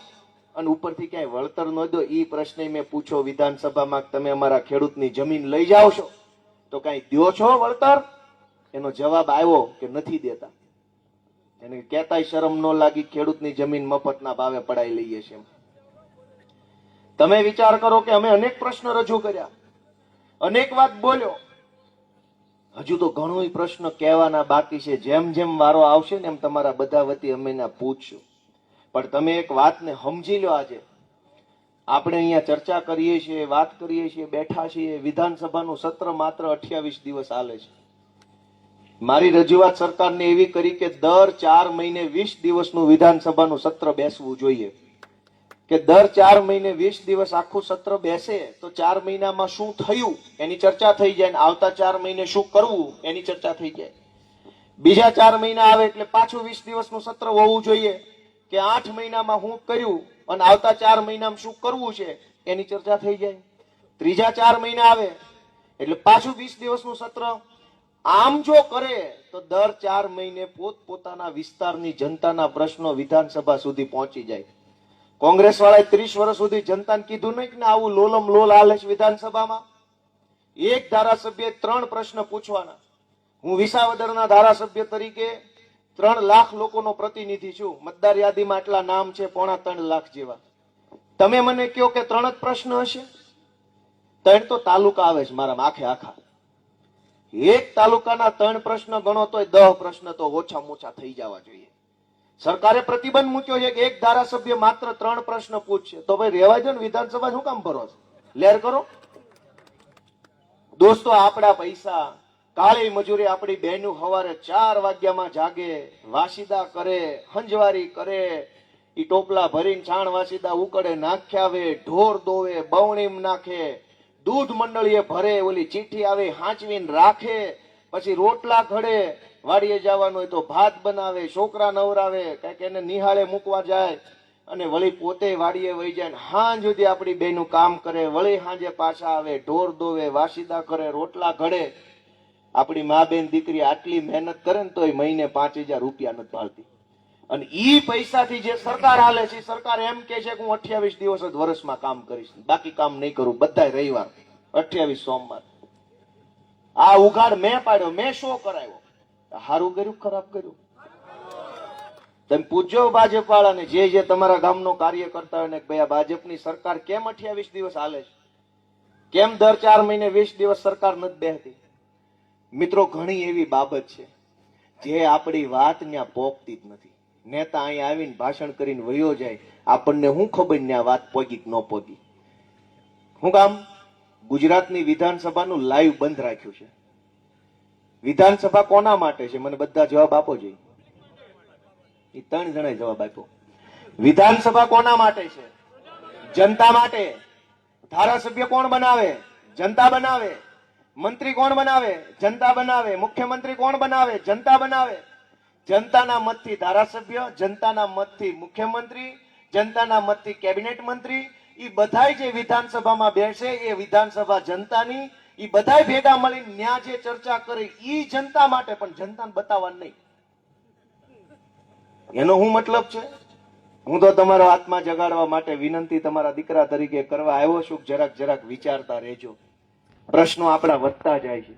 અને ઉપરથી ક્યાંય વળતર ન દો. એ પ્રશ્ન મેં પૂછો વિધાનસભામાં, તમે અમારા ખેડૂતની જમીન લઈ જાઓ છો તો કઈ દો છો વળતર? એનો જવાબ આવ્યો કે નથી દેતા. એને કહેતાય શરમ ન લાગી, ખેડૂતની જમીન મફતના ભાવે પડાવી લઈએ છીએ. તમે વિચાર કરો કે અમે અનેક પ્રશ્ન રજૂ કર્યા, અનેક વાત બોલ્યો, હજુ તો ઘણો પ્રશ્ન કહેવાના બાકી છે. જેમ જેમ વારો આવશે ને એમ તમારા બધા વતી અમે પૂછશું. પણ તમે એક વાતને સમજી લો. આજે આપણે અહીંયા ચર્ચા કરીએ છીએ, વાત કરીએ છીએ, બેઠા છીએ. વિધાનસભાનું સત્ર માત્ર 28 દિવસ હાલે છે. મારી રજૂઆત સરકારને એવી કરી કે દર 4 મહિને 20 દિવસનું વિધાનસભાનું સત્ર બેસવું જોઈએ. કે દર 4 મહિને 20 દિવસ આખું સત્ર બેસે તો 4 મહિનામાં શું થયું એની ચર્ચા થઈ જાય, ને આવતા 4 મહિને શું કરવું એની ચર્ચા થઈ જાય. બીજા 4 મહિના આવે એટલે પાછું 20 દિવસનું સત્ર હોવું જોઈએ કે 8 મહિનામાં હું કર્યું અને આવતા 4 મહિનામાં શું કરવું છે એની ચર્ચા થઈ જાય. ત્રીજા 4 મહિના આવે એટલે પાછું 20 દિવસનું સત્ર. આમ જો કરે તો દર 4 મહિને પોતપોતાના વિસ્તારની જનતાના પ્રશ્નો વિધાનસભા સુધી પહોંચી જાય. કોંગ્રેસ વાળાએ 30 વર્ષ સુધી જનતાને કીધું નહીં કે આવું લોલમ લોલ હાલે છે વિધાનસભામાં. એક ધારાસભ્ય 3 પ્રશ્ન પૂછવાના. હું વિસાવદરના ધારાસભ્ય તરીકે 3 લાખ લોકોનો પ્રતિનિધિ છું. મતદાર યાદીમાં આટલા નામ છે, 3.25 લાખ જેવા. તમે મને કહો કે 3 જ પ્રશ્ન હશે? 3 તો તાલુકા આવે છે મારા આખે આખા. એક તાલુકાના 3 પ્રશ્ન ગણો તોય 10 પ્રશ્ન તો ઓછામાં ઓછા થઈ જવા જોઈએ. સરકારે પ્રતિબંધ મૂક્યો છે કે એક ધારાસભ્ય માત્ર 3 પ્રશ્ન પૂછશે. તો ભાઈ રેવા દો ને, વિધાનસભા શું કામ ભરો છો? લેર કરો. દોસ્તો, આપણા પૈસા કાળી મજૂરી આપણી બહેનું સવારે 4 વાગ્યામાં જાગે, વાસીદા કરે, હંજવારી કરે, ઈ ટોપલા ભરીને છાણ વાસીદા ઉકળે, નાખ્યા આવે, ઢોર દોવે, બવણીમ નાખે, દૂધ મંડળીએ ભરે, ઓલી ચીઠી આવે હાંચવીને રાખે, પછી રોટલા ઘડે, વાડીએ જવાનું હોય તો ભાત બનાવે, છોકરા નવરાવે, કઈક એને નિહાળે મૂકવા જાય અને વળી પોતે વાડીએ વહી જાય. હાંજ સુધી આપણી બેનું કામ કરે, વળી હાંજે પાછા આવે, ઢોર દોવે, વાસીદા કરે, રોટલા ઘડે. આપણી મા બેન દીકરી આટલી મહેનત કરે ને તોય મહિને 5000 રૂપિયા નથી પાડતી. અને ઈ પૈસાથી જે સરકાર હાલે છે, સરકાર એમ કે છે કે હું 28 દિવસ જ વર્ષમાં કામ કરીશ, બાકી કામ નહીં કરું, બધા રવિવાર, 28 સોમવાર. આ ઉઘાડ મેં પાડ્યો, મેં શો કરાયો. સારું કર્યું, ખરાબ કર્યું? તમે પૂછજો ભાજપ વાળાને, જે તમારા ગામનો કાર્ય કરતા હોય ને, ભાઈ આ ભાજપની સરકાર કેમ 28 દિવસ હાલે છે? કેમ દર 4 મહિને 20 દિવસ સરકાર નથી બેસતી? મિત્રો, ઘણી એવી બાબત છે જે આપણી વાત ત્યાં પોગતી જ નથી. નેતા અહીંયા આવીને ભાષણ કરીને વયો જાય, આપણને શું ખબર ને આ વાત પોગી કે ન પોગી. શું કામ? ગુજરાતની વિધાનસભાનું લાઈવ બંધ રાખ્યું છે. વિધાનસભા કોના માટે છે? મને બધા જવાબ આપો જોઈએ. એ 3 જણાએ જવાબ આપ્યો. વિધાનસભા કોના માટે છે? જનતા માટે. ધારાસભ્ય કોણ બનાવે? જનતા બનાવે. મંત્રી કોણ બનાવે? જનતા બનાવે. મુખ્યમંત્રી કોણ બનાવે? જનતા બનાવે. જનતાના મતથી ધારાસભ્ય, જનતાના મતથી મુખ્યમંત્રી, જનતાના મતથી કેબિનેટ મંત્રી, એ બધાય જે વિધાનસભામાં બેસે એ વિધાનસભા જનતાની. એ બધાય ભેગા મળીને ન્યા જે ચર્ચા કરે એ જનતા માટે, પણ જનતાને બતાવવાનું નહીં. એનો શું મતલબ છે? હું તો તમારો આત્મા જગાડવા માટે વિનંતી તમારા દીકરા તરીકે કરવા આવ્યો છું. જરાક વિચારતા રહેજો. પ્રશ્નો આપણા વધતા જાય છે.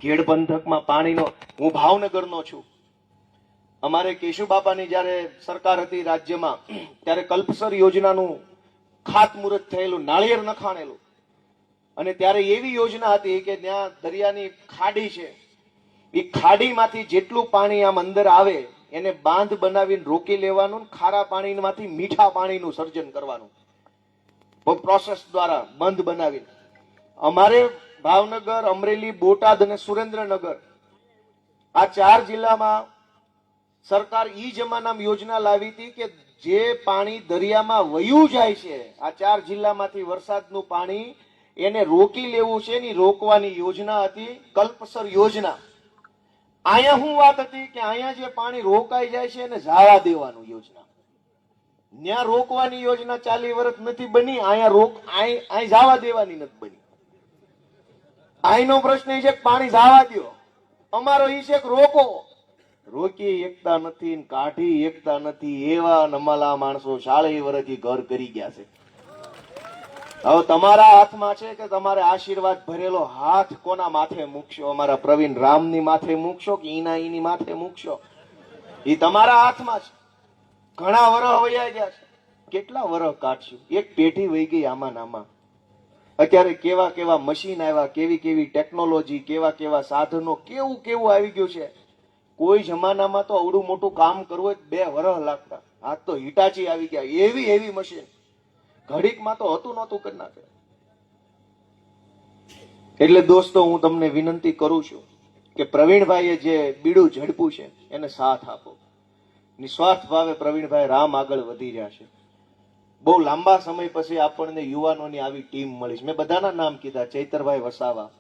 ખેડ પંથકમાં પાણીનો, હું ભાવનગરનો છું. અમારે કેશુબાપાની જ્યારે સરકાર હતી રાજ્યમાં, ત્યારે કલ્પસર યોજનાનું ખાતમુહૂર્ત થયેલું, નાળિયેર નખાણેલું. અને ત્યારે એવી યોજના હતી કે ત્યાં દરિયાની ખાડી છે, એ ખાડીમાંથી જેટલું પાણી આમ અંદર આવે એને બાંધ બનાવીને રોકી લેવાનું, ખારા પાણીમાંથી મીઠા પાણીનું સર્જન કરવાનું પ્રોસેસ દ્વારા બંધ બનાવીને. અમારે ભાવનગર, અમરેલી, બોટાદ અને સુરેન્દ્રનગર આ 4 જિલ્લામાં સરકાર ઈ જમાનામાં યોજના લાવી હતી કે જે પાણી દરિયામાં વયું જાય છે, આ 4 જિલ્લામાંથી વરસાદનું પાણી એને રોકી લેવું છે, એની રોકવાની યોજના હતી કલ્પસર યોજના. અહીંયા શું વાત હતી કે અહીંયા જે પાણી રોકાઈ જાય છે એને જવા દેવાનું યોજના. ત્યાં રોકવાની યોજના 40 વર્ષ નથી બની, અહીંયા જવા દેવાની નથી બની. અહીંનો પ્રશ્ન એ છે કે પાણી જવા દો, અમારો ઈ છે કે રોકો. રોકી એકતા નથી, કાઢી એકતા નથી. એવા નમાલા માણસો 40 વર્ષથી ઘર કરી ગયા છે. હવે તમારા હાથમાં છે કે તમારે આશીર્વાદ ભરેલો હાથ કોના માથે મૂકશો? અમારા પ્રવીણ રામની માથે મૂકશો કે ઈની માથે મૂકશો? એ તમારા હાથમાં છે. ઘણા વરહ વયા ગયા છે, કેટલા વરહ કાઢશું? એક પેઢી વહી ગઈ આમાં નામાં. અત્યારે કેવા કેવા મશીન આવ્યા, કેવી કેવી ટેકનોલોજી, કેવા કેવા સાધનો, કેવું કેવું આવી ગયું છે. કોઈ જમાનામાં તો અવડું મોટું કામ કરવું હોય 2 વરહ લાગતા. આજ તો હિટાચી આવી ગયા, એવી એવી મશીન ઘડીકમાં તો હતું નહોતું કરી નાખે. એટલે દોસ્તો, હું તમને વિનંતી કરું છું કે પ્રવીણભાઈએ જે બીડું ઝડપ્યું છે એને સાથ આપો. નિસ્વાર્થ ભાવે પ્રવીણભાઈ રામ આગળ વધી રહ્યા છે. બહુ લાંબા સમય પછી આપણને યુવાનોની આવી ટીમ મળી છે. મેં બધાના નામ કીધા. ચૈતરભાઈ વસાવા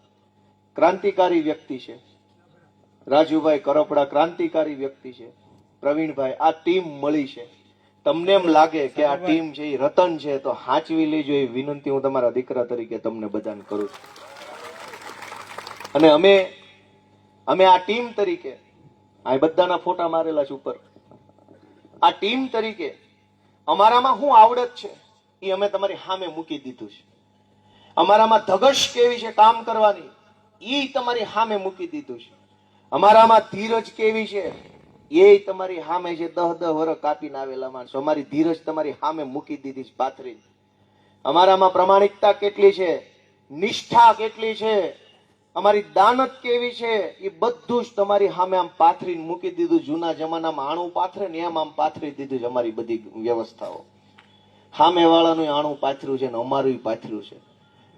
ક્રાંતિકારી વ્યક્તિ છે, રાજુભાઈ કરપડા ક્રાંતિકારી વ્યક્તિ છે, પ્રવીણભાઈ, આ ટીમ મળી છે. તમને એમ લાગે કે આ ટીમ છે એ રતન છે તો હાંચવી લેજો, એ વિનંતી હું તમારા દીકરા તરીકે તમને બધાને કરું છું. અને અમે આ ટીમ તરીકે, આ બધાના ફોટા મારેલા છે ઉપર, આ ટીમ તરીકે અમારામાં શું આવડત છે એ અમે તમારી સામે મૂકી દીધું છે. અમારામાં ધગશ કેવી છે કામ કરવાની એ તમારી સામે મૂકી દીધું છે. અમારામાં ધીરજ કેવી છે એ તમારી સામે છે. 10 વર્ષ કાપીને આવેલા માણસો, અમારી ધીરજ તમારી સામે મૂકી દીધી છે પાથરી. અમારામાં પ્રમાણિકતા કેટલી છે, નિષ્ઠા કેટલી છે, અમારી દાનત કેવી છે, એ બધું જ તમારી સામે આમ પાથરીને મૂકી દીધું. જૂના જમાનામાં આણું પાથરે ને એમ આમ પાથરી દીધું છે અમારી બધી વ્યવસ્થાઓ. સામે વાળાનું આણું પાથર્યું છે ને અમારું પાથર્યું છે.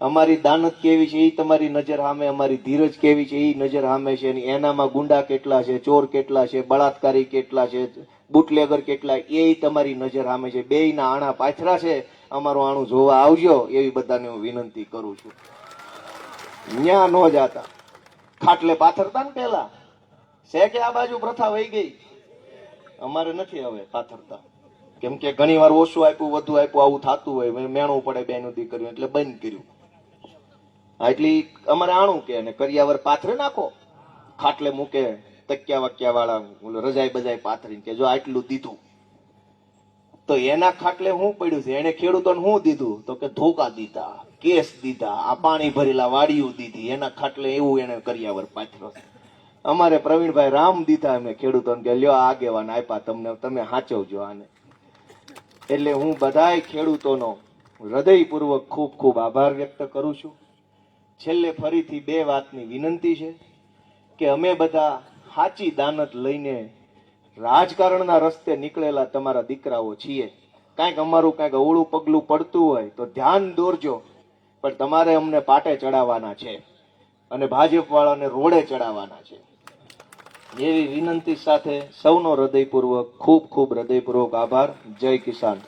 અમારી દાનત કેવી છે એ તમારી નજર સામે, અમારી ધીરજ કેવી છે એ નજર સામે છે. એનામાં ગુંડા કેટલા છે, ચોર કેટલા છે, બળાત્કારી કેટલા છે, બુટલેગર કેટલા, એ તમારી નજર સામે છે. બેયના આણા પાથરા છે, અમારું આણું જોવા આવજો એવી બધાને હું વિનંતી કરું છું. ન્યા ન જાતા, ખાટલે પાથરતા ને પેલા છે કે આ બાજુ પ્રથા વહી ગઈ? અમારે નથી હવે પાથરતા, કેમ કે ઘણી વાર ઓછું આપ્યું, વધુ આપ્યું, આવું થતું હોય, મેણું પડે બેનું દીકરીઓ, એટલે બંધ કર્યું. એટલી અમારે આણું કે કરિયાવર પાથરે નાખો, ખાટલે મૂકે તકિયા વકિયા વાળા રજાઈ બજાઈ પાથરીને કે જો આટલું દીધું. તો એના ખાટલે શું પડ્યું છે? એને ખેડૂતોને શું દીધું? તો કે ધોકા દીધા, કેસ દીધા, આ પાણી ભરેલા વાડીઓ દીધી. એના ખાટલે એવું એને કરિયાવર પાથરો. અમારે પ્રવીણભાઈ રામ દીધા એમને ખેડૂતોને કે લ્યો આગેવાન આપ્યા તમને, તમે સાચવજો આને. એટલે હું બધાય ખેડૂતોનો હૃદયપૂર્વક ખૂબ ખૂબ આભાર વ્યક્ત કરું છું. છેલ્લે ફરીથી 2 વાતની વિનંતી છે કે અમે બધા સાચી દાનત લઈને રાજકારણના રસ્તે નીકળેલા તમારા દીકરાઓ છીએ. કાંઈક અમારું કાંઈક અવળું પગલું પડતું હોય તો ધ્યાન દોરજો, પણ તમારે અમને પાટે ચડાવવાના છે અને ભાજપ વાળાને રોડે ચડાવવાના છે. એવી વિનંતી સાથે સૌનો હૃદયપૂર્વક ખૂબ ખૂબ હૃદયપૂર્વક આભાર. જય કિસાન.